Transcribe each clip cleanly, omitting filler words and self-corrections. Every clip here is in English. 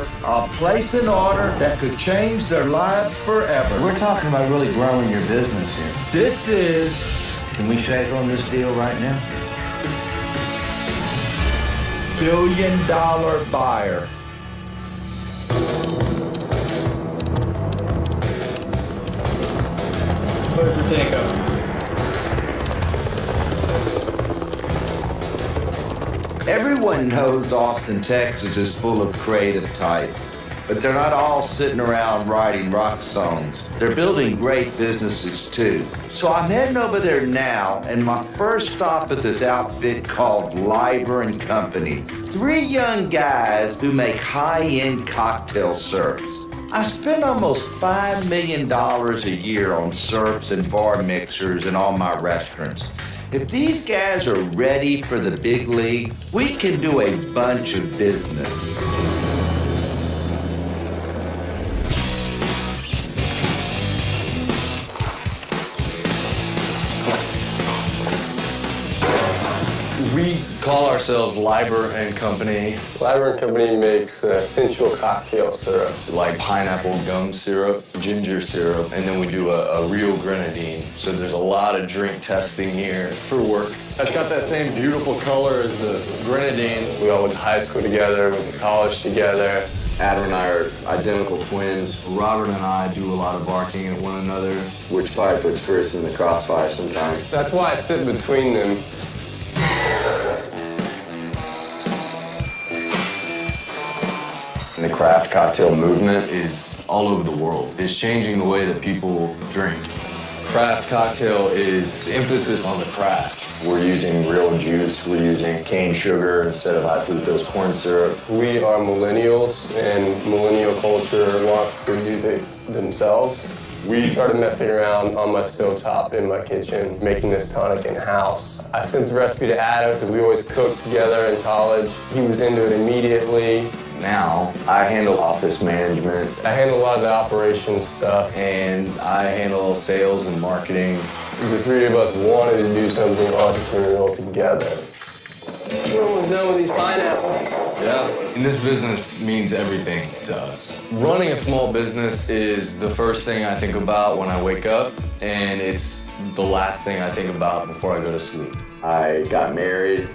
offer a place and order that could change their lives forever. We're talking about really growing your business here. This is... Can we shake on this deal right now? $1 billion buyer. Puerto Rico. Everyone knows Austin, Texas is full of creative types, but they're not all sitting around writing rock songs. They're building great businesses too. So I'm heading over there now, and my first stop is this outfit called Leiber and Company. 3 young guys who make high-end cocktail syrups. I spend almost $5 million a year on syrups and bar mixers in all my restaurants. If these guys are ready for the big league, we can do a bunch of business. We call ourselves Leiber and Company. Leiber and Company makes essential cocktail syrups. Like pineapple gum syrup, ginger syrup, and then we do a real grenadine. So there's a lot of drink testing here for work. It's got that same beautiful color as the grenadine. We all went to high school together, went to college together. Adam and I are identical twins. Robert and I do a lot of barking at one another, which probably puts Chris in the crossfire sometimes. That's why I sit between them. The craft cocktail movement is all over the world. It's changing the way that people drink. Craft cocktail is emphasis on the craft. We're using real juice. We're using cane sugar instead of high fructose corn syrup. We are millennials, and millennial culture wants to do themselves. We started messing around on my stovetop in my kitchen, making this tonic in-house. I sent the recipe to Adam because we always cooked together in college. He was into it immediately. Now, I handle office management. I handle a lot of the operations stuff. And I handle sales and marketing. The 3 of us wanted to do something entrepreneurial together. We're almost done with these pineapples. Yeah. And this business means everything to us. Running a small business is the first thing I think about when I wake up, and it's the last thing I think about before I go to sleep. I got married,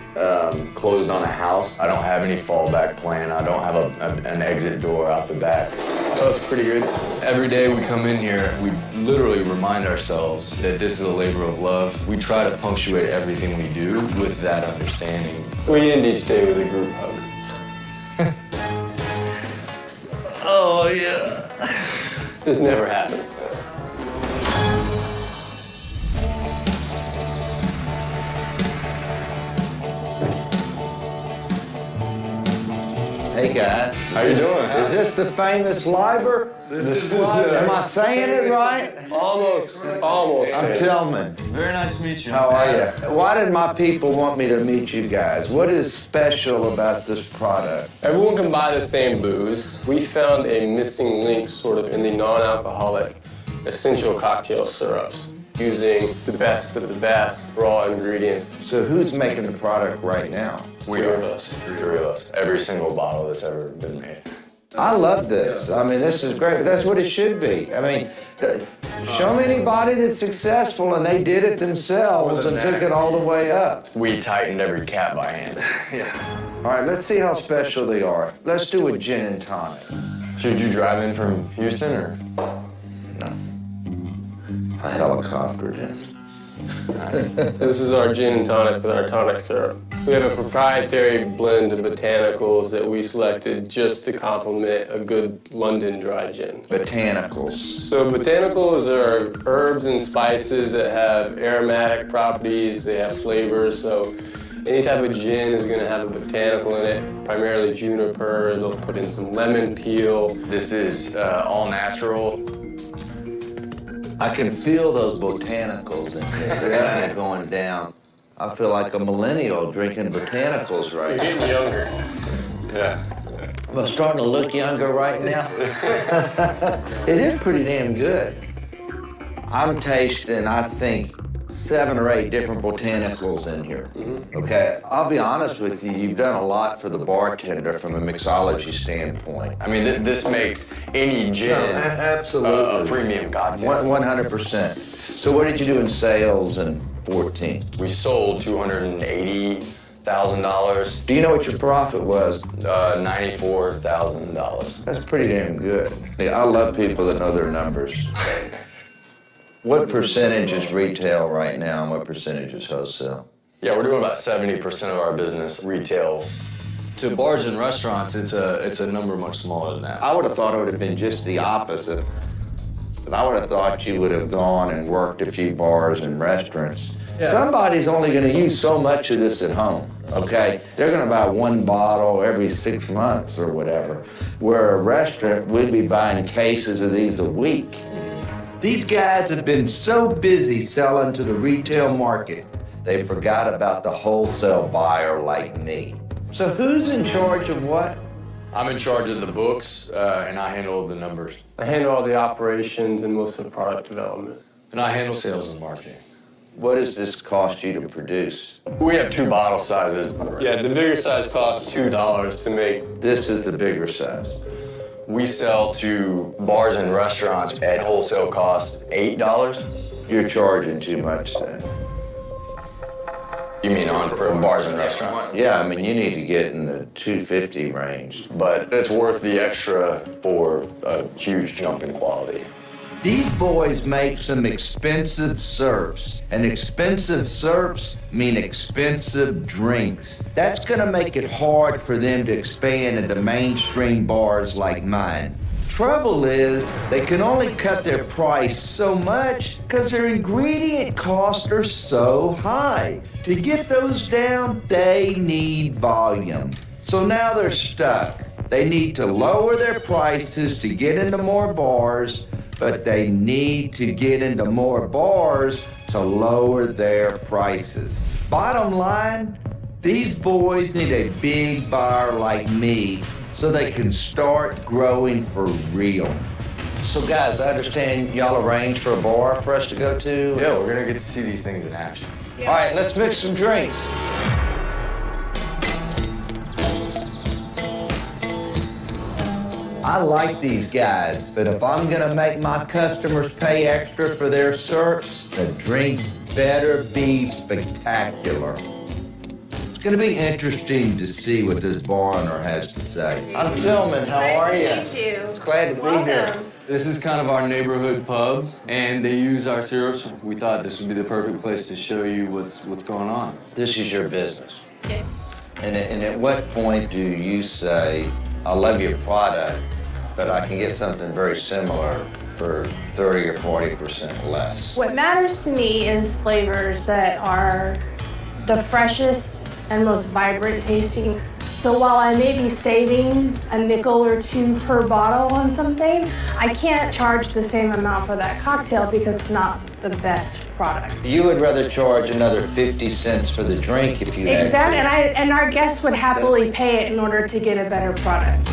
closed on a house. I don't have any fallback plan. I don't have an exit door out the back. That's pretty good. Every day we come in here, we literally remind ourselves that this is a labor of love. We try to punctuate everything we do with that understanding. We end each day with a group hug. Oh, yeah. This never happens. Hey, guys. How you doing? Is this the famous Leiber? This is Leiber. Am I saying it right? Almost. I'm Tillman. Very nice to meet you. How are you? Why did my people want me to meet you guys? What is special about this product? Everyone can buy the same booze. We found a missing link sort of in the non-alcoholic essential cocktail syrups, using the best of the best raw ingredients. So who's making the product right now? We are. 3 of us. Every single bottle that's ever been made. I love this. I mean, this is great. That's what it should be. I mean, show me anybody that's successful and they did it themselves and took it all the way up. We tightened every cap by hand. All right, let's see how special they are. Let's do a gin and tonic. Should you drive in from Houston or? No. I helicoptered in. Nice. This is our gin and tonic with our tonic syrup. We have a proprietary blend of botanicals that we selected just to complement a good London dry gin. Botanicals. So botanicals are herbs and spices that have aromatic properties, they have flavors, so any type of gin is going to have a botanical in it, primarily juniper. They'll put in some lemon peel. This is all natural. I can feel those botanicals in here. They're kind of going down. I feel like a millennial drinking botanicals right You're now. getting younger. Yeah. I'm starting to look younger right now. It is pretty damn good. I'm tasting, I think, 7 or 8 different botanicals in here. Okay, I'll be honest with you, you've done a lot for the bartender from a mixology standpoint. I mean, this makes any gin Absolutely. a premium cocktail. 100%. So what did you do in sales in 14? We sold $280,000, Do you know what your profit was? $94,000. That's pretty damn good. Yeah, I love people that know their numbers. What percentage is retail right now and what percentage is wholesale? Yeah, we're doing about 70% of our business retail. To bars and restaurants, it's a number much smaller than that. I would have thought it would have been just the opposite. But I would have thought you would have gone and worked a few bars and restaurants. Yeah. Somebody's only going to use so much of this at home, okay? They're going to buy 1 bottle every 6 months or whatever, where a restaurant would be buying cases of these a week. These guys have been so busy selling to the retail market, they forgot about the wholesale buyer like me. So who's in charge of what? I'm in charge of the books, and I handle the numbers. I handle all the operations and most of the product development. And I handle sales and marketing. What does this cost you to produce? We have 2 bottle sizes. Yeah, the bigger size costs $2 to make. This is the bigger size. We sell to bars and restaurants at wholesale cost $8. You're charging too much then. You mean for bars and restaurants? Yeah, I mean, you need to get in the $2.50 range. But it's worth the extra for a huge jump in quality. These boys make some expensive syrups, and expensive syrups mean expensive drinks. That's gonna make it hard for them to expand into mainstream bars like mine. Trouble is, they can only cut their price so much because their ingredient costs are so high. To get those down, they need volume. So now they're stuck. They need to lower their prices to get into more bars, but they need to get into more bars to lower their prices. Bottom line, these boys need a big buyer like me so they can start growing for real. So guys, I understand y'all arranged for a bar for us to go to? Yeah, we're gonna get to see these things in action. All right, let's mix some drinks. I like these guys, but if I'm gonna make my customers pay extra for their syrups, the drinks better be spectacular. It's gonna be interesting to see what this bar owner has to say. I'm Tillman, how are you? Nice to meet you. It's glad to be here. This is kind of our neighborhood pub, and they use our syrups. We thought this would be the perfect place to show you what's going on. This is your business. Yeah. And at what point do you say, I love your product, but I can get something very similar for 30 or 40% less? What matters to me is flavors that are the freshest and most vibrant tasting. So while I may be saving a nickel or 2 per bottle on something, I can't charge the same amount for that cocktail because it's not the best product. You would rather charge another 50 cents for the drink if you had. Exactly, and our guests would happily pay it in order to get a better product.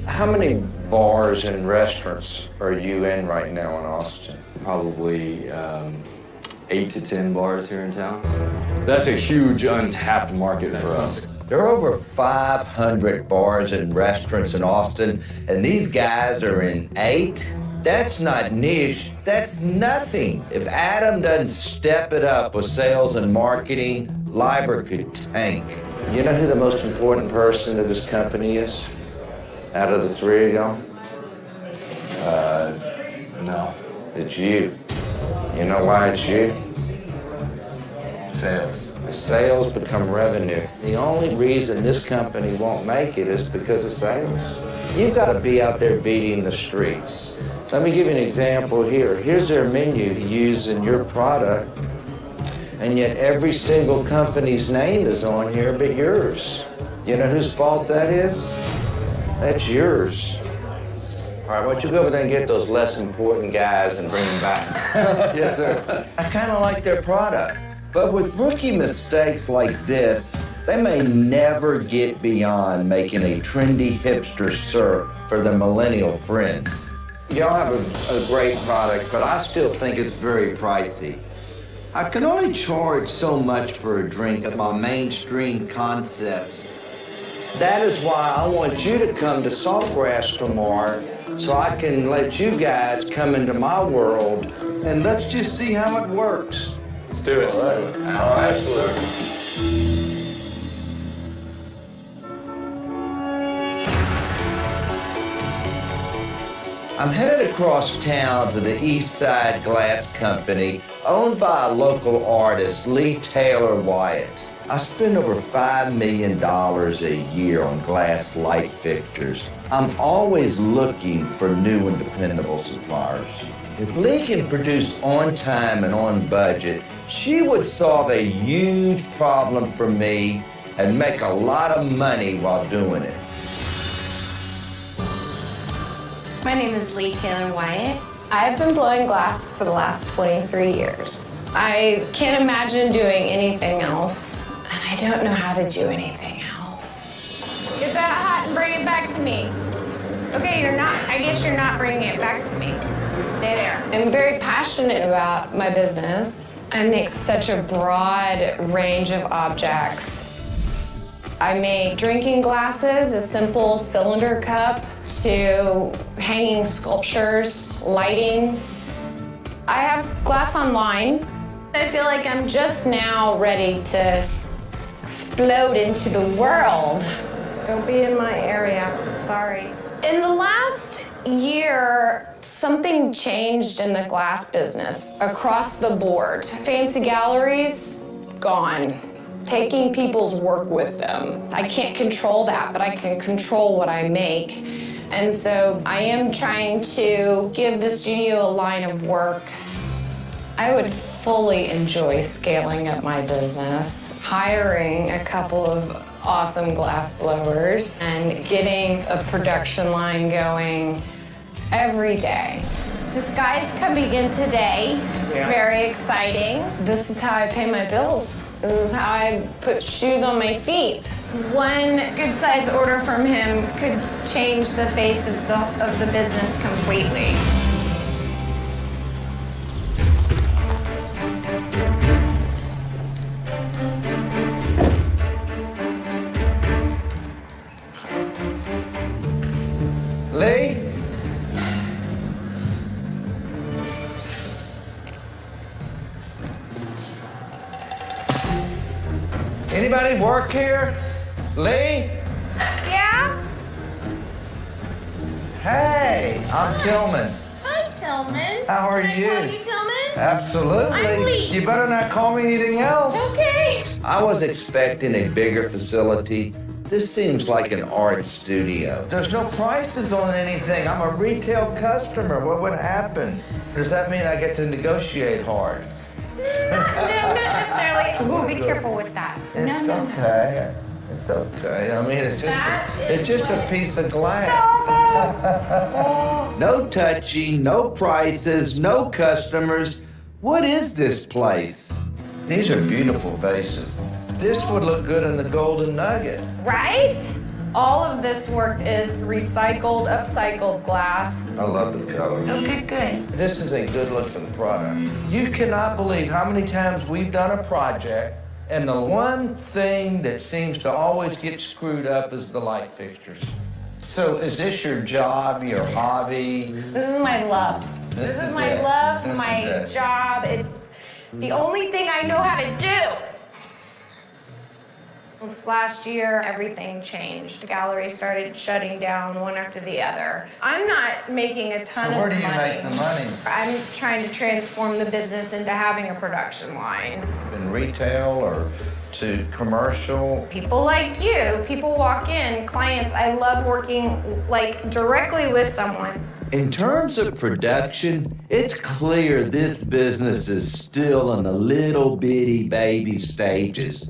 How many bars and restaurants are you in right now in Austin? Probably 8 to 10 bars here in town. That's a huge untapped market for us. There are over 500 bars and restaurants in Austin, and these guys are in 8? That's not niche, that's nothing. If Adam doesn't step it up with sales and marketing, Liber could tank. You know who the most important person to this company is? Out of the 3 of y'all? No. It's you. You know why it's you? Sales. The sales become revenue. The only reason this company won't make it is because of sales. You've got to be out there beating the streets. Let me give you an example here. Here's their menu to use in your product, and yet every single company's name is on here but yours. You know whose fault that is? That's yours. All right, why don't you go over there and get those less important guys and bring them back? Yes, sir. I kind of like their product, but with rookie mistakes like this, they may never get beyond making a trendy hipster syrup for their millennial friends. Y'all have a great product, but I still think it's very pricey. I can only charge so much for a drink of my mainstream concepts. That is why I want you to come to Saltgrass tomorrow so I can let you guys come into my world and let's just see how it works. Let's do it. Oh, absolutely. I'm headed across town to the East Side Glass Company, owned by a local artist, Lee Taylor Wyatt. I spend over $5 million a year on glass light fixtures. I'm always looking for new and dependable suppliers. If Lee can produce on time and on budget, she would solve a huge problem for me and make a lot of money while doing it. My name is Lee Taylor Wyatt. I've been blowing glass for the last 23 years. I can't imagine doing anything else, and I don't know how to do anything else. Get that hot and bring it back to me. Okay, I guess you're not bringing it back to me. Stay there. I'm very passionate about my business. I make such a broad range of objects. I make drinking glasses, a simple cylinder cup, to hanging sculptures, lighting. I have glass online. I feel like I'm just now ready to explode into the world. Don't be in my area, sorry. In the last year, something changed in the glass business across the board. Fancy galleries, gone. Taking people's work with them. I can't control that, but I can control what I make. And so I am trying to give the studio a line of work. I would fully enjoy scaling up my business, hiring a couple of awesome glass blowers and getting a production line going every day. This guy's coming in today. It's very exciting. This is how I pay my bills. This is how I put shoes on my feet. One good-sized order from him could change the face of the business completely. Lee? Anybody work here? Lee? Yeah? Hey, I'm Tillman. Hi, Tillman. How are Can I you? call you Tillman? Absolutely. I'm Lee. You better not call me anything else. Okay. I was expecting a bigger facility. This seems like an art studio. There's no prices on anything. I'm a retail customer. What would happen? Does that mean I get to negotiate hard? Not necessarily. Ooh, be careful with that. It's no. okay. It's okay. I mean, it's just a piece of glass. No touching, no prices, no customers. What is this place? These are beautiful vases. This would look good in the Golden Nugget. Right? All of this work is recycled, upcycled glass. I love the color. Okay, good. This is a good-looking product. You cannot believe how many times we've done a project, and the one thing that seems to always get screwed up is the light fixtures. So is this your job, your hobby? This is my love. This is my love, my job. It's the only thing I know how to do. This last year, everything changed. The gallery started shutting down one after the other. I'm not making a ton of money. So where do you make the money? I'm trying to transform the business into having a production line. In retail or to commercial? People like you, people walk in, clients, I love working directly with someone. In terms of production, it's clear this business is still in the little bitty baby stages.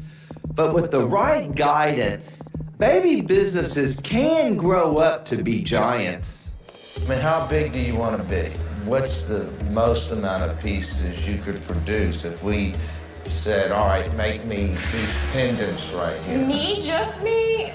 But with the right guidance, baby businesses can grow up to be giants. I mean, how big do you want to be? What's the most amount of pieces you could produce if we said, all right, make me these pendants right here? Me, just me,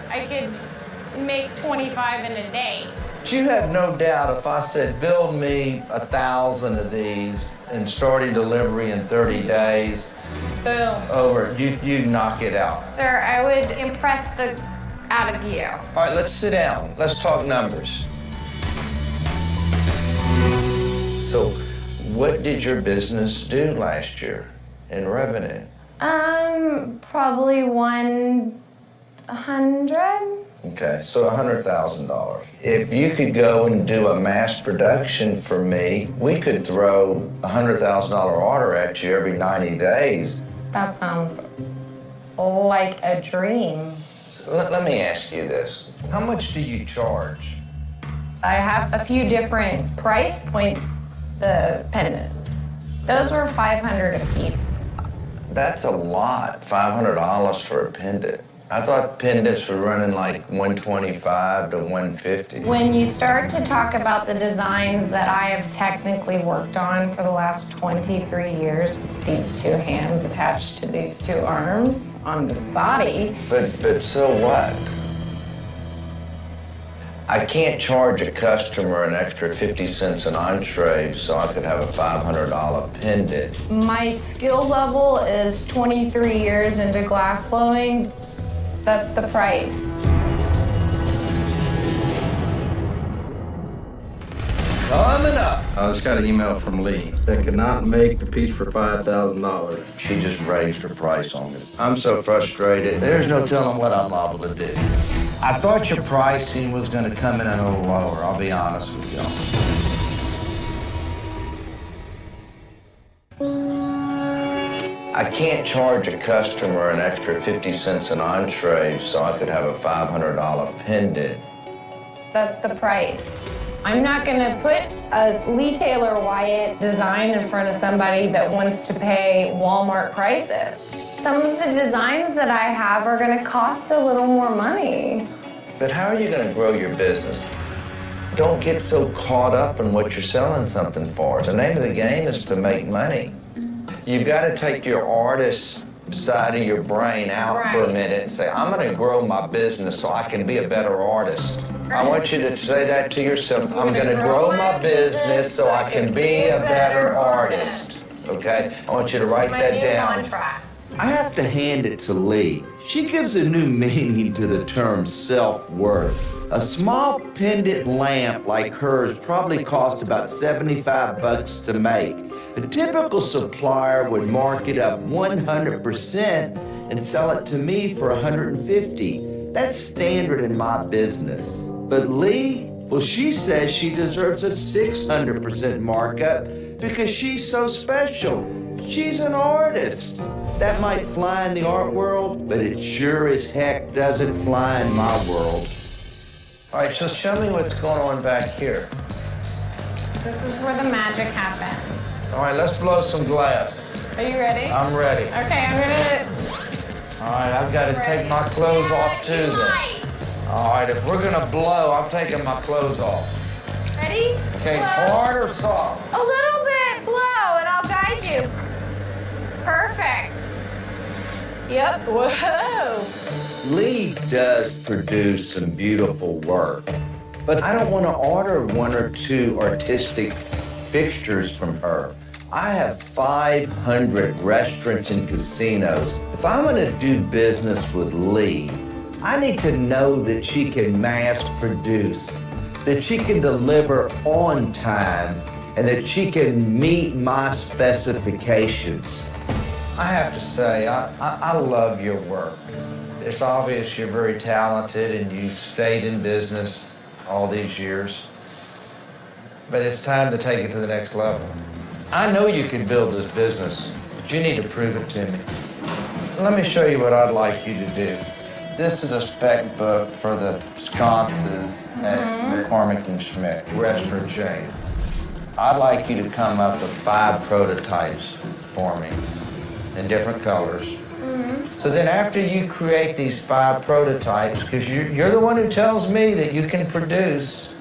I could make 25 in a day. But you have no doubt if I said, build me 1,000 of these and starting delivery in 30 days, Boom. over, you knock it out. Sir, I would impress the out of you. All right, let's sit down. Let's talk numbers. So, what did your business do last year in revenue? Probably 100. Okay, so $100,000. If you could go and do a mass production for me, we could throw a $100,000 order at you every 90 days. That sounds like a dream. So let me ask you this. How much do you charge? I have a few different price points. The pendants. Those were $500 a piece. That's a lot, $500 for a pendant. I thought pendants were running like $125 to $150. When you start to talk about the designs that I have technically worked on for the last 23 years, these two hands attached to these two arms on this body. But so what? I can't charge a customer an extra 50 cents an entree so I could have a $500 pendant. My skill level is 23 years into glass blowing. That's the price. Coming up. I just got an email from Lee that could not make the piece for $5,000. She just raised her price on me. I'm so frustrated. There's no telling what I'm liable to do. I thought your pricing was going to come in a little lower, I'll be honest with y'all. I can't charge a customer an extra 50 cents an entree so I could have a $500 pendant. That's the price. I'm not gonna put a Lee Taylor Wyatt design in front of somebody that wants to pay Walmart prices. Some of the designs that I have are gonna cost a little more money. But how are you going to grow your business? Don't get so caught up in what you're selling something for. The name of the game is to make money. You've got to take your artist side of your brain out for a minute and say, I'm going to grow my business so I can be a better artist. I want you to say that to yourself. I'm going to grow my business so I can be a better artist. Okay? I want you to write that down. I have to hand it to Lee. She gives a new meaning to the term self-worth. A small pendant lamp like hers probably cost about $75 to make. A typical supplier would mark it up 100% and sell it to me for $150. That's standard in my business. But Lee, well, she says she deserves a 600% markup because she's so special. She's an artist. That might fly in the art world, but it sure as heck doesn't fly in my world. All right, so show me what's going on back here. This is where the magic happens. All right, let's blow some glass. Are you ready? I'm ready. Okay, I'm gonna... All right, I've got to take my clothes off too then. All right, if we're gonna blow, I'm taking my clothes off. Ready? Okay, Blow. hard or soft? A little bit, blow, and I'll guide you. Perfect. Yep, whoa. Lee does produce some beautiful work, but I don't want to order one or two artistic fixtures from her. I have 500 restaurants and casinos. If I'm going to do business with Lee, I need to know that she can mass produce, that she can deliver on time, and that she can meet my specifications. I have to say, I love your work. It's obvious you're very talented and you've stayed in business all these years. But it's time to take it to the next level. I know you can build this business, but you need to prove it to me. Let me show you what I'd like you to do. This is a spec book for the sconces at McCormick & Schmidt, restaurant chain. I'd like you to come up with 5 prototypes for me in different colors. So then after you create these 5 prototypes, because you're the one who tells me that you can produce,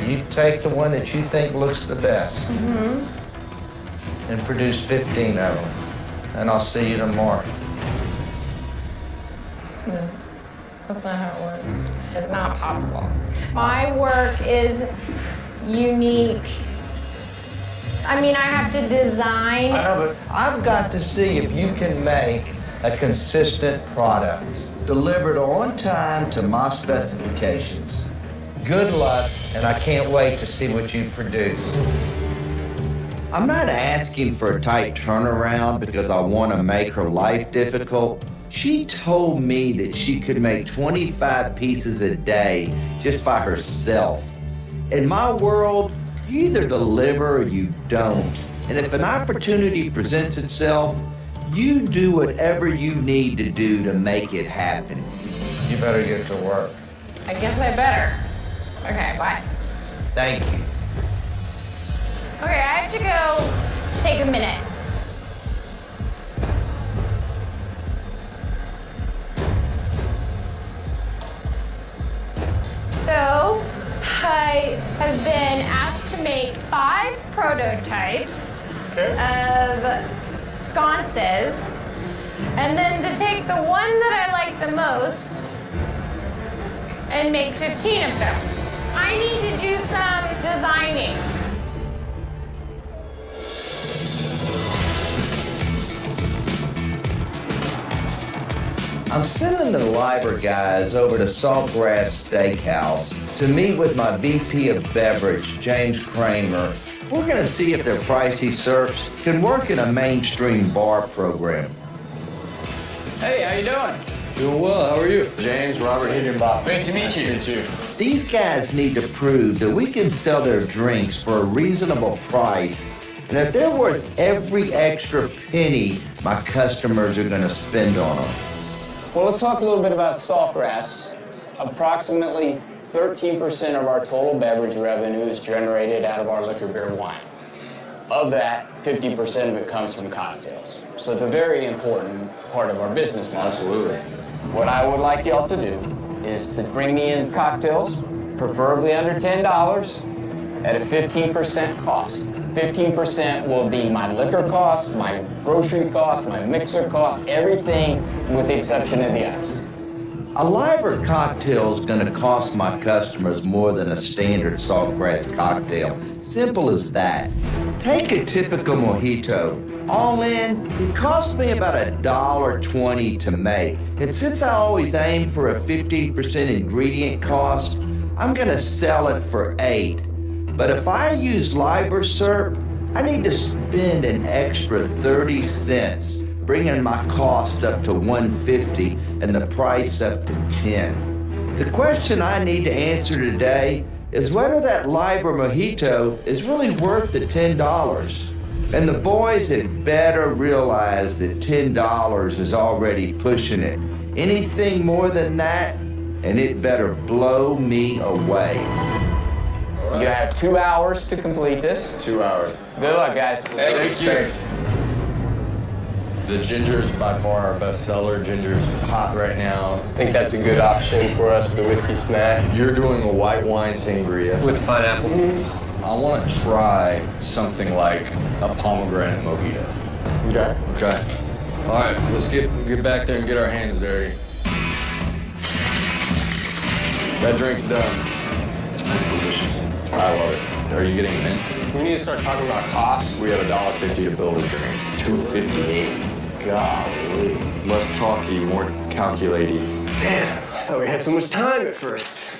you take the one that you think looks the best and produce 15 of them. And I'll see you tomorrow. That's not how it works. It's not possible. My work is unique. I mean, I have to design. I know, but I've got to see if you can make a consistent product delivered on time to my specifications. Good luck, and I can't wait to see what you produce. I'm not asking for a tight turnaround because I want to make her life difficult. She told me that she could make 25 pieces a day just by herself. In my world, you either deliver or you don't. And if an opportunity presents itself, you do whatever you need to do to make it happen. You better get to work. I guess I better. Okay, bye. Thank you. Okay, I have to go take a minute. So, I have been asked to make 5 prototypes of sconces, and then to take the one that I like the most and make 15 of them. I need to do some designing. I'm sending the Liber guys over to Saltgrass Steakhouse to meet with my VP of Beverage, James Kramer. We're gonna see if their pricey syrups can work in a mainstream bar program. Hey, how you doing? Doing well, how are you? James, Robert, Higginbotham. Great to meet you. These guys need to prove that we can sell their drinks for a reasonable price and that they're worth every extra penny my customers are gonna spend on them. Well, let's talk a little bit about Saltgrass. Approximately 13% of our total beverage revenue is generated out of our liquor, beer, wine. Of that, 50% of it comes from cocktails. So it's a very important part of our business model. Absolutely. What I would like y'all to do is to bring me in cocktails, preferably under $10, at a 15% cost. 15% will be my liquor cost, my grocery cost, my mixer cost, everything with the exception of the ice. A Liber cocktail is going to cost my customers more than a standard Saltgrass cocktail. Simple as that. Take a typical mojito. All in, it cost me about $1.20 to make. And since I always aim for a 15% ingredient cost, I'm going to sell it for $8. But if I use Liber syrup, I need to spend an extra 30 cents, bringing my cost up to $1.50 and the price up to $10. The question I need to answer today is whether that Liber mojito is really worth the $10. And the boys had better realize that $10 is already pushing it. Anything more than that, and it better blow me away. You have 2 hours to complete this. 2 hours. Good luck, guys. Thank you. Thanks. The ginger's by far our best seller. Ginger's hot right now. I think that's a good option for us for the whiskey smash. You're doing a white wine sangria. With pineapple. I want to try something like a pomegranate mojito. Okay. Okay. All right, let's get back there and get our hands dirty. That drink's done. That's delicious. I love it. Are you getting mint? We need to start talking about costs. We have $1.50 to build a drink. $2.58. Golly. Less talky, more calculating. Man, I thought we had so much time at first.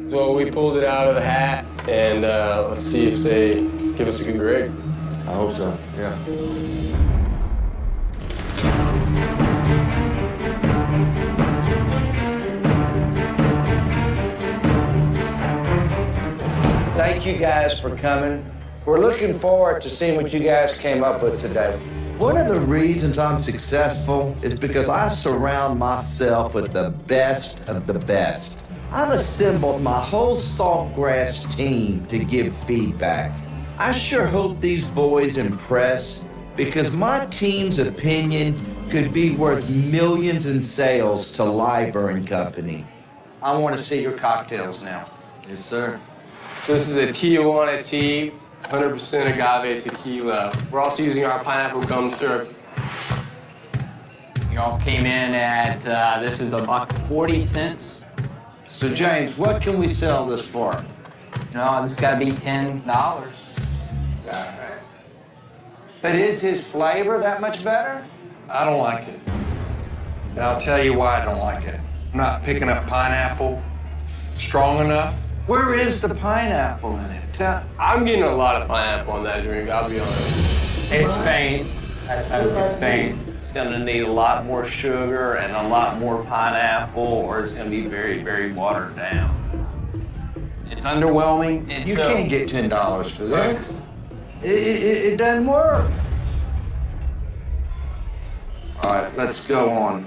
So we pulled it out of the hat, and let's see if they give us a good grade. I hope so, yeah. Thank you guys for coming. We're looking forward to seeing what you guys came up with today. One of the reasons I'm successful is because I surround myself with the best of the best. I've assembled my whole Saltgrass team to give feedback. I sure hope these boys impress, because my team's opinion could be worth millions in sales to Liber and Company. I want to see your cocktails now. Yes, sir. So this is a Tijuana tea, 100% agave tequila. We're also using our pineapple gum syrup. Y'all came in at, this is $1.40. So James, what can we sell this for? No, this gotta be $10. But is his flavor that much better? I don't like it. And I'll tell you why I don't like it. I'm not picking up pineapple strong enough. Where is the pineapple in it? I'm getting a lot of pineapple in that drink, I'll be honest. It's faint. It's faint. It's gonna need a lot more sugar and a lot more pineapple, or it's gonna be very, very watered down. It's underwhelming. You can't get $10 for this. It doesn't work. All right, let's go on.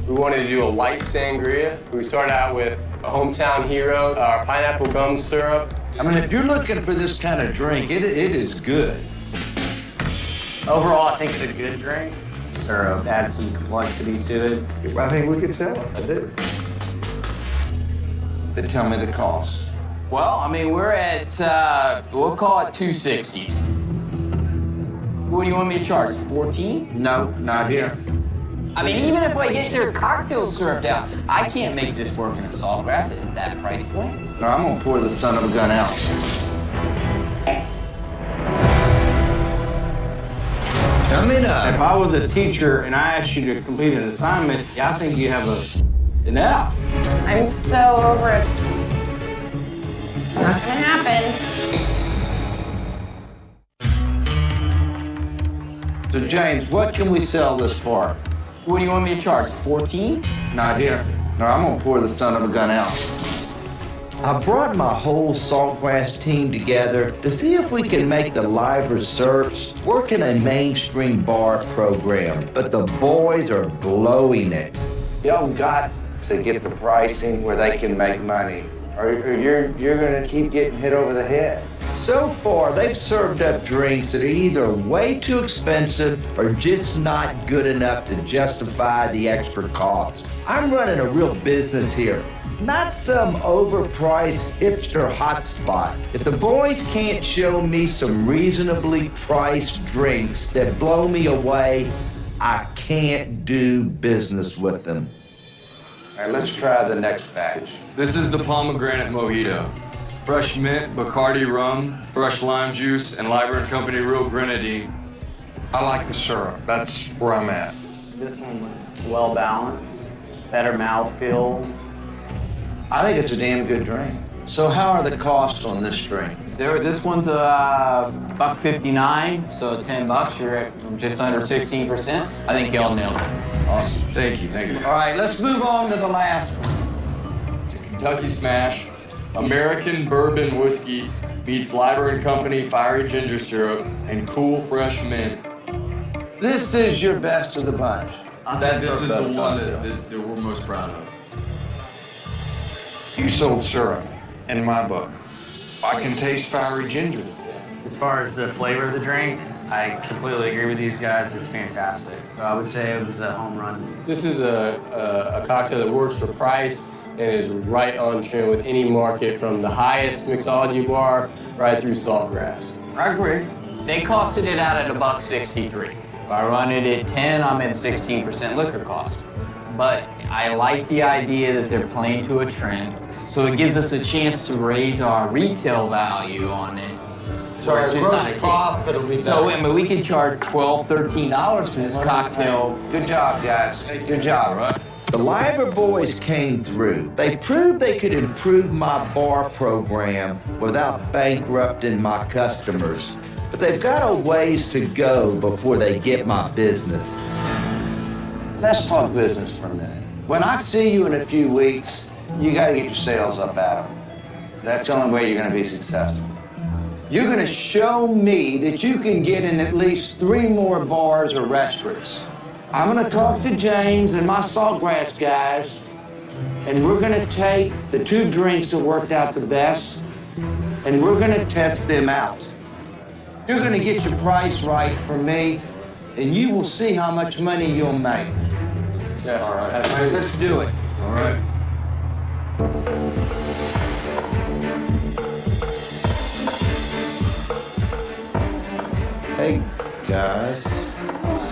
We wanted to do a light sangria. We started out with a hometown hero, our pineapple gum syrup. I mean, if you're looking for this kind of drink, it is good. Overall, I think it's a good drink. Syrup adds some complexity to it. I think we could sell it. I do. Then tell me the cost. Well, I mean, we're at, we'll call it $2.60. What do you want me to charge, 14? No, not here. I mean, even if I get their cocktail syrup down, I can't make this work in a Saltgrass at that price point. No, I'm gonna pour the son of a gun out. Coming up. If I was a teacher and I asked you to complete an assignment, I think you have an F. I'm so over it. Not gonna happen. So James, what can we sell this for? What do you want me to charge, 14? Not here. No, I'm gonna pour the son of a gun out. I brought my whole Saltgrass team together to see if we can make the Liber Syrups work in a mainstream bar program, but the boys are blowing it. Y'all got to get the pricing where they can make money, or you're gonna keep getting hit over the head. So far, they've served up drinks that are either way too expensive or just not good enough to justify the extra cost. I'm running a real business here, not some overpriced hipster hotspot. If the boys can't show me some reasonably priced drinks that blow me away, I can't do business with them. All right, let's try the next batch. This is the pomegranate mojito. Fresh mint, Bacardi rum, fresh lime juice, and Liber & Company real grenadine. I like the syrup. That's where I'm at. This one was well balanced, better mouthfeel. I think it's a damn good drink. So how are the costs on this drink? This one's $1.59, so $10. You're at just under 16%. I think y'all nailed it. Awesome. Thank you. All right, let's move on to the last one. It's a Kentucky Smash. American bourbon whiskey meets Liber & Company fiery ginger syrup and cool fresh mint. This is your best of the bunch. This is the one that we're most proud of. You sold syrup in my book. I can taste fiery ginger. As far as the flavor of the drink, I completely agree with these guys. It's fantastic. I would say it was a home run. This is a cocktail that works for price and is right on trend with any market, from the highest mixology bar right through Saltgrass. I agree. They costed it out at $1.63. If I run it at 10, I'm at 16% liquor cost. But I like the idea that they're playing to a trend, so it gives us a chance to raise our retail value on it. So our gross profit will be better. So I mean, we could charge $12, $13 for this cocktail. Good job, guys. Good job. Right. The Liber boys came through. They proved they could improve my bar program without bankrupting my customers. But they've got a ways to go before they get my business. Let's talk business for a minute. When I see you in a few weeks, you got to get your sales up, Adam. That's the only way you're going to be successful. You're going to show me that you can get in at least 3 more bars or restaurants. I'm going to talk to James and my Saltgrass guys, and we're going to take the 2 drinks that worked out the best, and we're going to test them out. You're going to get your price right for me, and you will see how much money you'll make. Yeah, all right. Let's do it. All right. Hey, guys.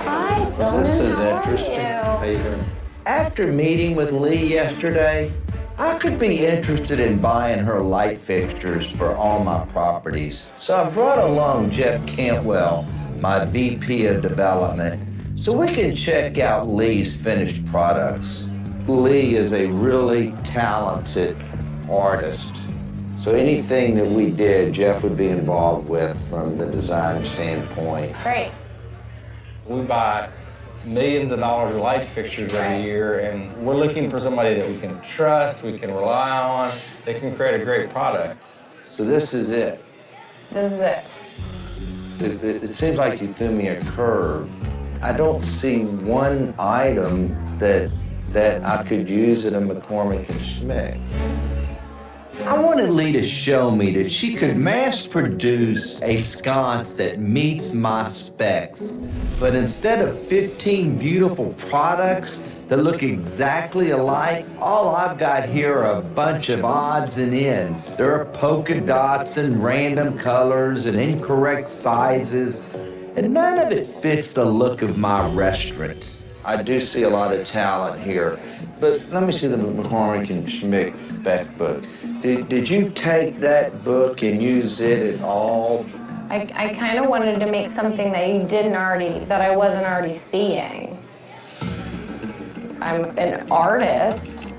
Hi, Phil. This is is interesting. How you doing? After meeting with Lee yesterday, I could be interested in buying her light fixtures for all my properties. So I brought along Jeff Cantwell, my VP of Development, so we can check out Lee's finished products. Lee is a really talented artist. So anything that we did, Jeff would be involved with from the design standpoint. Great. We buy millions of dollars of light fixtures every year, and we're looking for somebody that we can trust, we can rely on, that can create a great product. So this is it. This is it. It seems like you threw me a curve. I don't see one item that I could use at a McCormick and Schmick. I wanted Lee to show me that she could mass produce a sconce that meets my specs. But instead of 15 beautiful products that look exactly alike, all I've got here are a bunch of odds and ends. There are polka dots and random colors and incorrect sizes, and none of it fits the look of my restaurant. I do see a lot of talent here, but let me see the McCormick and Schmick spec book. Did you take that book and use it at all? I kind of wanted to make something that I wasn't already seeing. I'm an artist,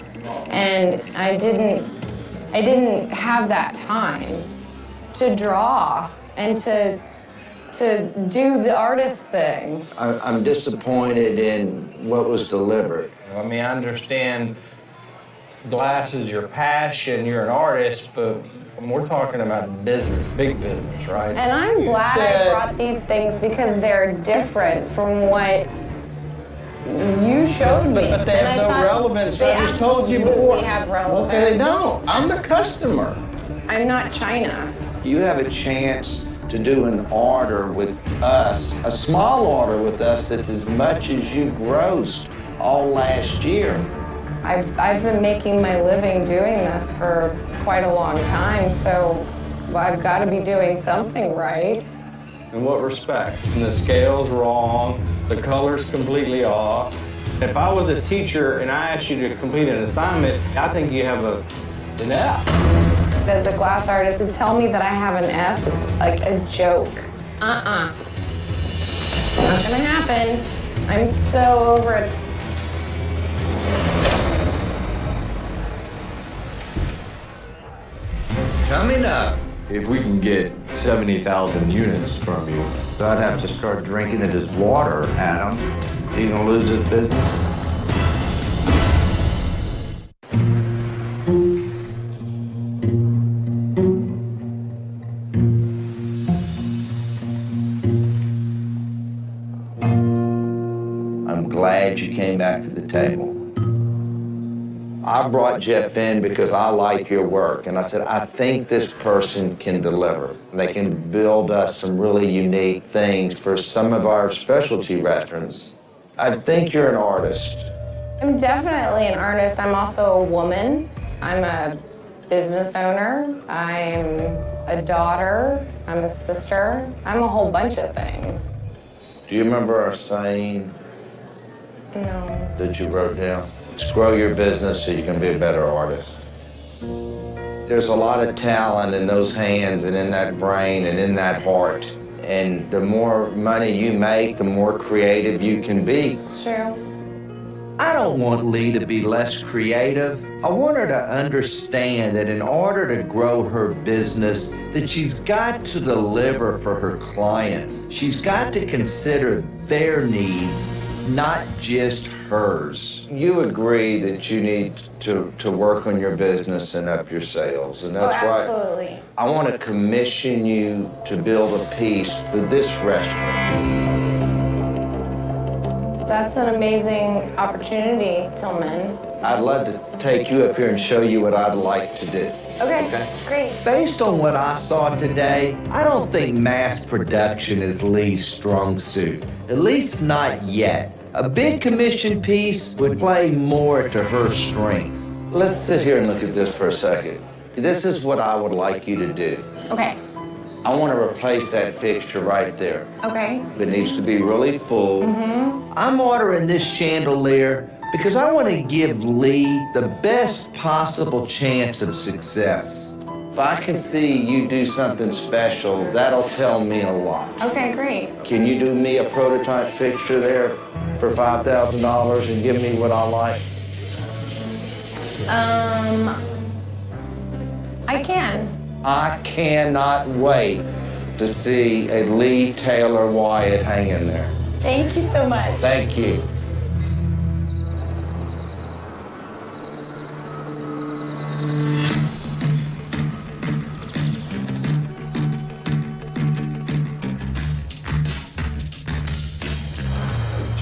and I didn't have that time to draw and to do the artist thing. I'm disappointed in what was delivered. I mean, I understand glass is your passion, you're an artist, but we're talking about business, big business, right? And I'm glad I brought these things because they're different from what you showed me. But they have no relevance. I just told you before. They have relevance. Okay, they don't. I'm the customer. I'm not China. You have a chance to do an order with us, a small order with us that's as much as you grossed all last year. I've been making my living doing this for quite a long time, so I've got to be doing something right. In what respect? And the scale's wrong, the color's completely off. If I was a teacher and I asked you to complete an assignment, I think you have an F. As a glass artist, to tell me that I have an F is like a joke. Not gonna happen. I'm so over it. Coming up. If we can get 70,000 units from you. So I'd have to start drinking it as water, Adam. You gonna lose this business? I'm glad you came back to the table. I brought Jeff in because I like your work, and I said, I think this person can deliver. They can build us some really unique things for some of our specialty restaurants. I think you're an artist. I'm definitely an artist. I'm also a woman. I'm a business owner. I'm a daughter. I'm a sister. I'm a whole bunch of things. Do you remember our saying No. that you wrote down? Just grow your business so you can be a better artist. There's a lot of talent in those hands and in that brain and in that heart. And the more money you make, the more creative you can be. It's true. I don't want Lee to be less creative. I want her to understand that in order to grow her business, that she's got to deliver for her clients. She's got to consider their needs, not just hers. You agree that you need to work on your business and up your sales, and that's why Absolutely. I want to commission you to build a piece for this restaurant. That's an amazing opportunity, Tillman. I'd love to take you up here and show you what I'd like to do. Okay, great. Based on what I saw today, I don't think mass production is Lee's strong suit. At least not yet. A big commission piece would play more to her strengths. Let's sit here and look at this for a second. This is what I would like you to do. Okay. I want to replace that fixture right there. Okay. It needs to be really full. I'm ordering this chandelier because I want to give Lee the best possible chance of success. If I can see you do something special, that'll tell me a lot. Okay, great. Can you do me a prototype fixture there for $5,000 and give me what I like? I can. I cannot wait to see a Lee Taylor Wyatt hanging there. Thank you so much. Thank you.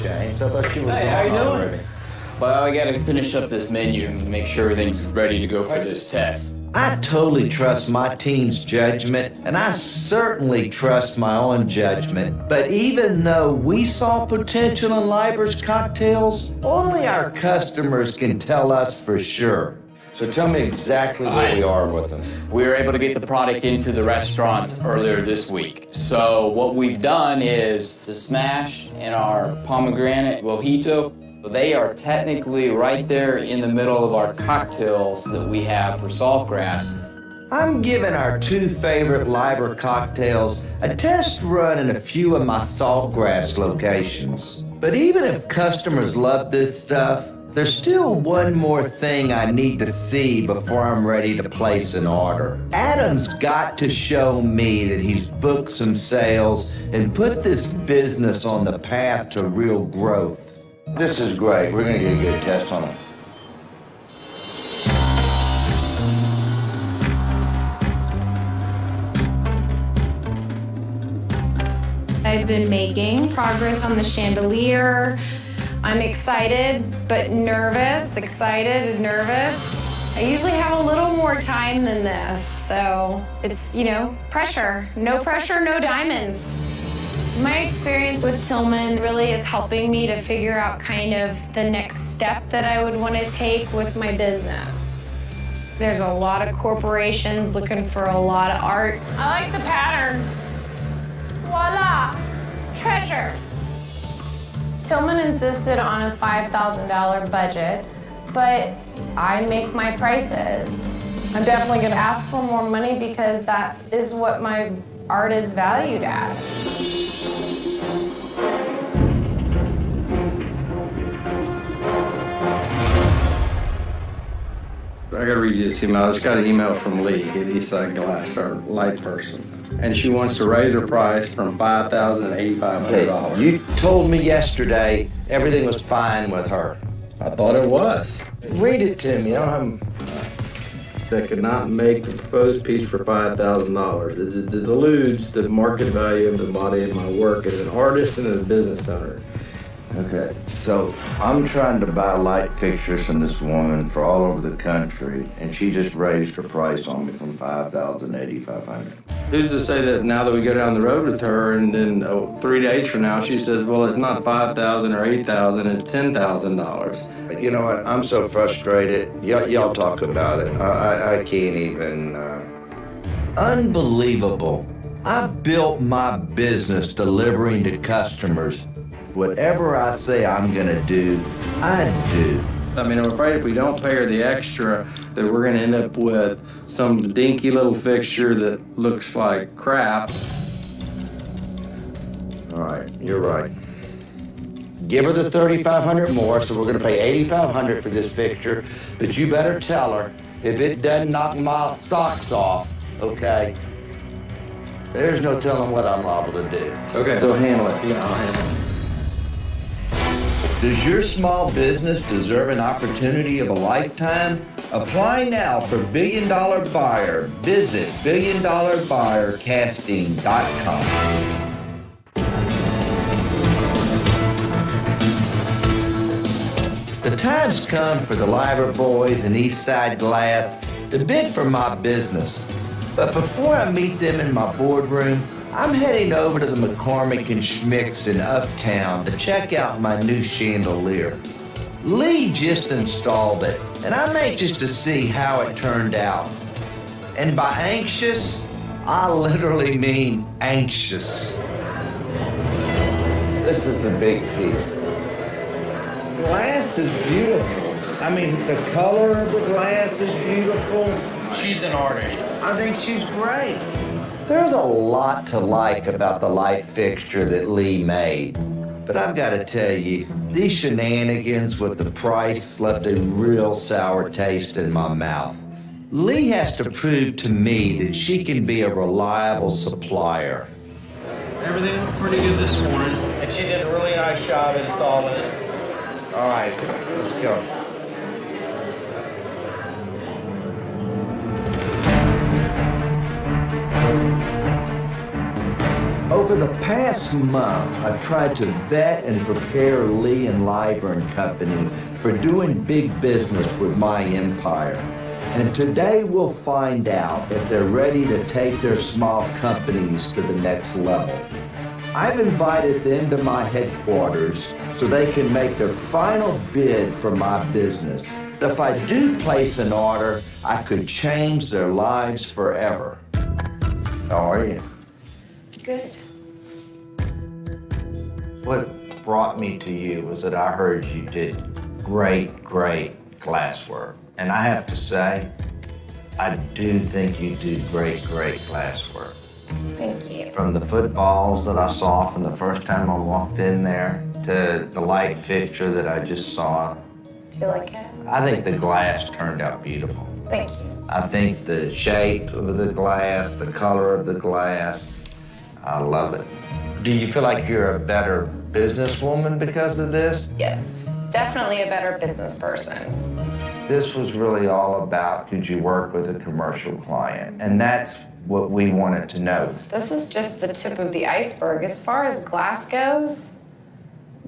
James, I thought you were Hey, how you gone doing? already. Well, I gotta finish up this menu and make sure everything's ready to go for this test. I totally trust my team's judgment, and I certainly trust my own judgment. But even though we saw potential in Leiber's cocktails, only our customers can tell us for sure. So tell me exactly where we are with them. We were able to get the product into the restaurants earlier this week. So what we've done is the Smash and our pomegranate mojito, they are technically right there in the middle of our cocktails that we have for Saltgrass. I'm giving our two favorite Leiber cocktails a test run in a few of my Saltgrass locations. But even if customers love this stuff, there's still one more thing I need to see before I'm ready to place an order. Adam's got to show me that he's booked some sales and put this business on the path to real growth. This is great. We're going to get a good test on it. I've been making progress on the chandelier. I'm excited, but nervous, excited and nervous. I usually have a little more time than this, so it's, pressure. No pressure, no diamonds. My experience with Tillman really is helping me to figure out kind of the next step that I would want to take with my business. There's a lot of corporations looking for a lot of art. I like the pattern. Voila, treasure. Tillman insisted on a $5,000 budget, but I make my prices. I'm definitely gonna ask for more money because that is what my art is valued at. I gotta read you this email. I just got an email from Lee at Eastside Glass, our light person. And she wants to raise her price from $5,000 to $8,500. You told me yesterday everything was fine with her. I thought it was. Read it to me. That could not make the proposed piece for $5,000. It deludes the market value of the body of my work as an artist and as a business owner. Okay, so I'm trying to buy light fixtures from this woman for all over the country, and she just raised her price on me from $5,000 to $8,500. Who's to say that now that we go down the road with her and then 3 days from now she says, well, it's not $5,000 or $8,000, it's $10,000. You know what, I'm so frustrated. Y'all talk about it. I can't even, Unbelievable. I've built my business delivering to customers. Whatever I say I'm gonna do, I do. I mean, I'm afraid if we don't pay her the extra, that we're gonna end up with some dinky little fixture that looks like crap. All right, you're right. Give her the $3,500 more, so we're gonna pay $8,500 for this fixture, but you better tell her if it doesn't knock my socks off, okay? There's no telling what I'm liable to do. Okay. So handle it. Yeah, I'll handle it. Does your small business deserve an opportunity of a lifetime? Apply now for Billion Dollar Buyer. Visit BillionDollarBuyerCasting.com. The time's come for the Leiber boys and Eastside Glass to bid for my business. But before I meet them in my boardroom, I'm heading over to the McCormick and Schmick's in Uptown to check out my new chandelier. Lee just installed it, and I'm anxious to see how it turned out. And by anxious, I literally mean anxious. This is the big piece. Glass is beautiful. I mean, the color of the glass is beautiful. She's an artist. I think she's great. There's a lot to like about the light fixture that Lee made. But I've got to tell you, these shenanigans with the price left a real sour taste in my mouth. Lee has to prove to me that she can be a reliable supplier. Everything went pretty good this morning, and she did a really nice job installing it. All right, let's go. Over the past month, I've tried to vet and prepare Lee and Leiber and Company for doing big business with my empire. And today we'll find out if they're ready to take their small companies to the next level. I've invited them to my headquarters so they can make their final bid for my business. If I do place an order, I could change their lives forever. How are you? Good. What brought me to you was that I heard you did great glasswork. And I have to say, I do think you do great glasswork. Thank you. From the footballs that I saw from the first time I walked in there to the light fixture that I just saw. Do you like it? I think the glass turned out beautiful. Thank you. I think the shape of the glass, the color of the glass, I love it. Do you feel like you're a better businesswoman because of this? Yes, definitely a better business person. This was really all about, could you work with a commercial client? And that's what we wanted to know. This is just the tip of the iceberg. As far as glass goes,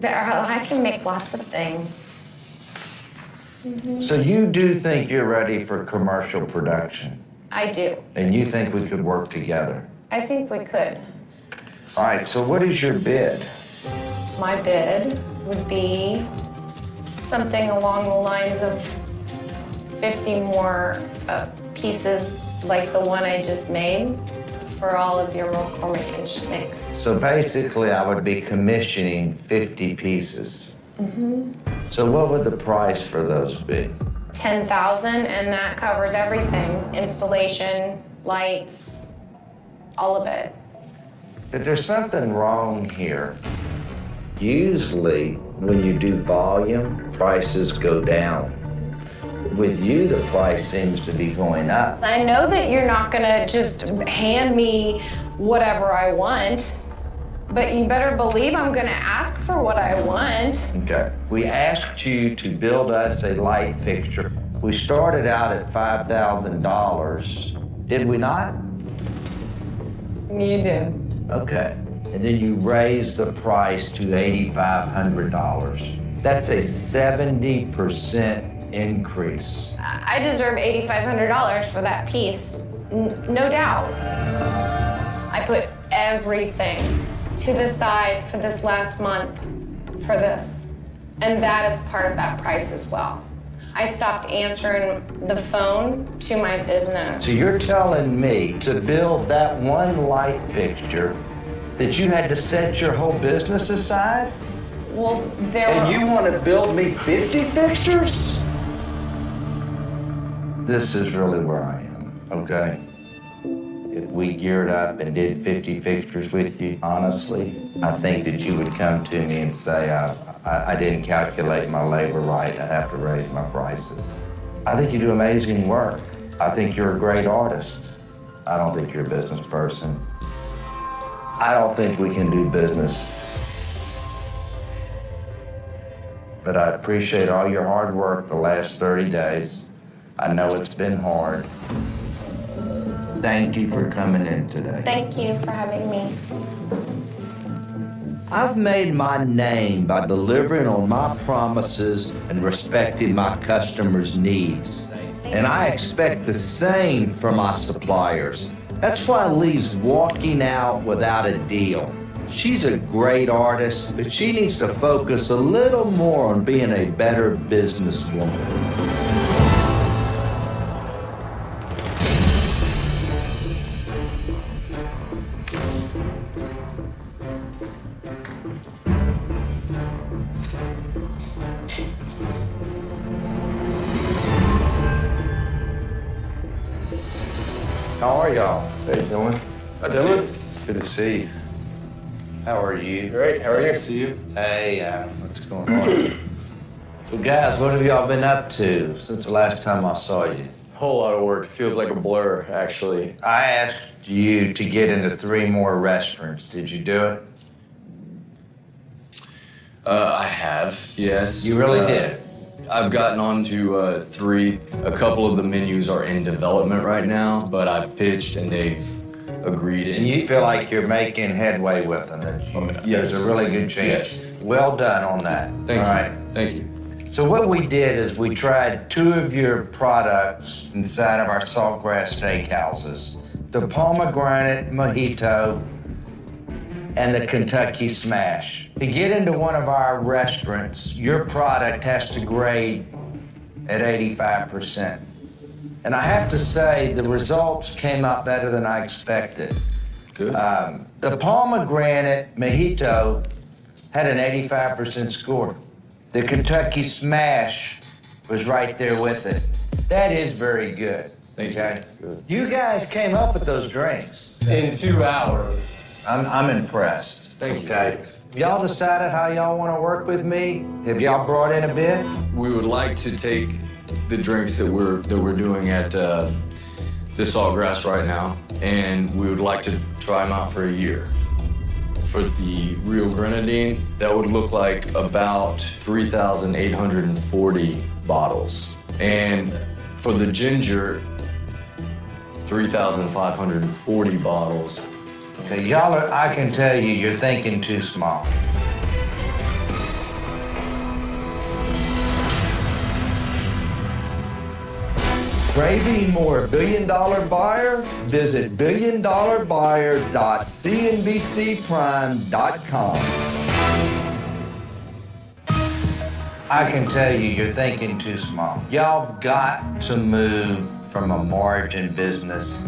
I can make lots of things. So you do think you're ready for commercial production? I do. And you think we could work together? I think we could. All right, so what is your bid? My bid would be something along the lines of 50 more pieces like the one I just made for all of your McCormick and Schmick's. So basically, I would be commissioning 50 pieces. Mm-hmm. So what would the price for those be? $10,000, and that covers everything. Installation, lights, all of it. But there's something wrong here. Usually, when you do volume, prices go down. With you, the price seems to be going up. I know that you're not gonna just hand me whatever I want, but you better believe I'm gonna ask for what I want. Okay. We asked you to build us a light fixture. We started out at $5,000. Did we not? You did. Okay. And then you raised the price to $8,500. That's a 70% increase. I deserve $8,500 for that piece, no doubt. I put everything to the side for this last month for this, and that is part of that price as well. I stopped answering the phone to my business. So you're telling me to build that one light fixture that you had to set your whole business aside? Well, And you want to build me 50 fixtures? This is really where I am, okay? If we geared up and did 50 fixtures with you, honestly, I think that you would come to me and say, I didn't calculate my labor right, I have to raise my prices. I think you do amazing work. I think you're a great artist. I don't think you're a business person. I don't think we can do business. But I appreciate all your hard work the last 30 days. I know it's been hard. Thank you for coming in today. Thank you for having me. I've made my name by delivering on my promises and respecting my customers' needs. And I expect the same from my suppliers. That's why Lee's walking out without a deal. She's a great artist, but she needs to focus a little more on being a better businesswoman. are y'all? Hey, Dylan. Hi, Dylan. Good to see you. How are you? Great. How are you? Nice to see you. Hey, Adam. What's going on? So, guys, what have y'all been up to since the last time I saw you? Whole lot of work. Feels like a blur, actually. I asked you to get into 3 more restaurants. Did you do it? I have, yes. You really did? I've gotten on to 3. A couple of the menus are in development right now, but I've pitched and they've agreed. And you feel like you're making headway with them? There's a really good chance. Yes. Well done on that. Thank you. All right. Thank you. So what we did is we tried 2 of your products inside of our Saltgrass Steakhouses. The Pomegranate Mojito and the Kentucky Smash. To get into one of our restaurants, your product has to grade at 85%. And I have to say, the results came out better than I expected. Good. The Pomegranate Mojito had an 85% score. The Kentucky Smash was right there with it. That is very good. Thank you. Good. You guys came up with those drinks. In 2 hours. I'm impressed. Thank you. Okay. Y'all decided how y'all want to work with me? Have y'all brought in a bid? We would like to take the drinks that we're doing at the Saltgrass right now, and we would like to try them out for a year. For the Real Grenadine, that would look like about 3,840 bottles. And for the ginger, 3,540 bottles. Okay, y'all are, I can tell you, you're thinking too small. Craving more billion-dollar buyer? Visit billiondollarbuyer.cnbcprime.com. I can tell you, you're thinking too small. Y'all have got to move from a margin business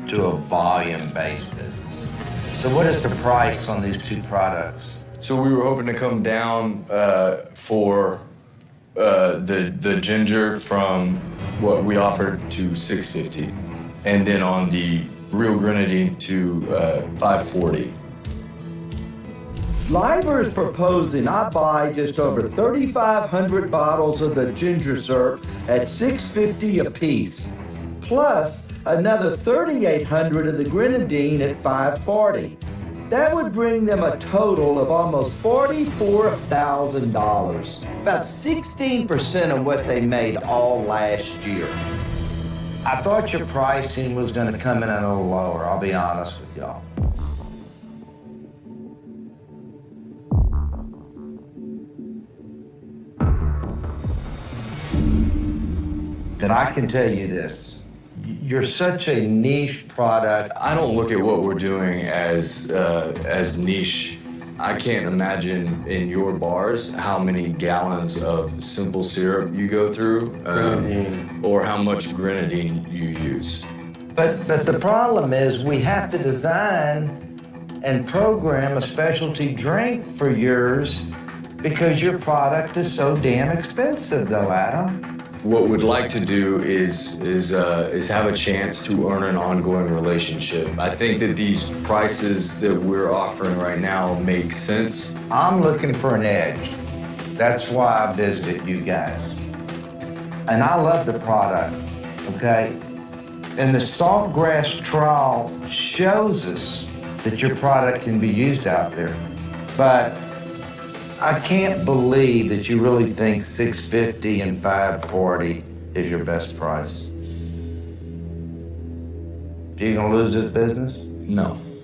to a volume-based business. So what is the price on these 2 products? So we were hoping to come down for the ginger from what we offered to $650, and then on the Real Grenadine to $540. Liber is proposing I buy just over 3,500 bottles of the ginger syrup at $650 a piece, plus another 3,800 of the grenadine at $540. That would bring them a total of almost $44,000, about 16% of what they made all last year. I thought your pricing was going to come in a little lower, I'll be honest with y'all. But I can tell you this, you're such a niche product. I don't look at what we're doing as niche. I can't imagine in your bars how many gallons of simple syrup you go through, or how much grenadine you use. But the problem is we have to design and program a specialty drink for yours because your product is so damn expensive, though, Adam. What we'd like to do is have a chance to earn an ongoing relationship. I think that these prices that we're offering right now make sense. I'm looking for an edge. That's why I visited you guys. And I love the product, okay? And the Saltgrass trial shows us that your product can be used out there. But I can't believe that you really think $650 and $540 is your best price. You gonna lose this business? No.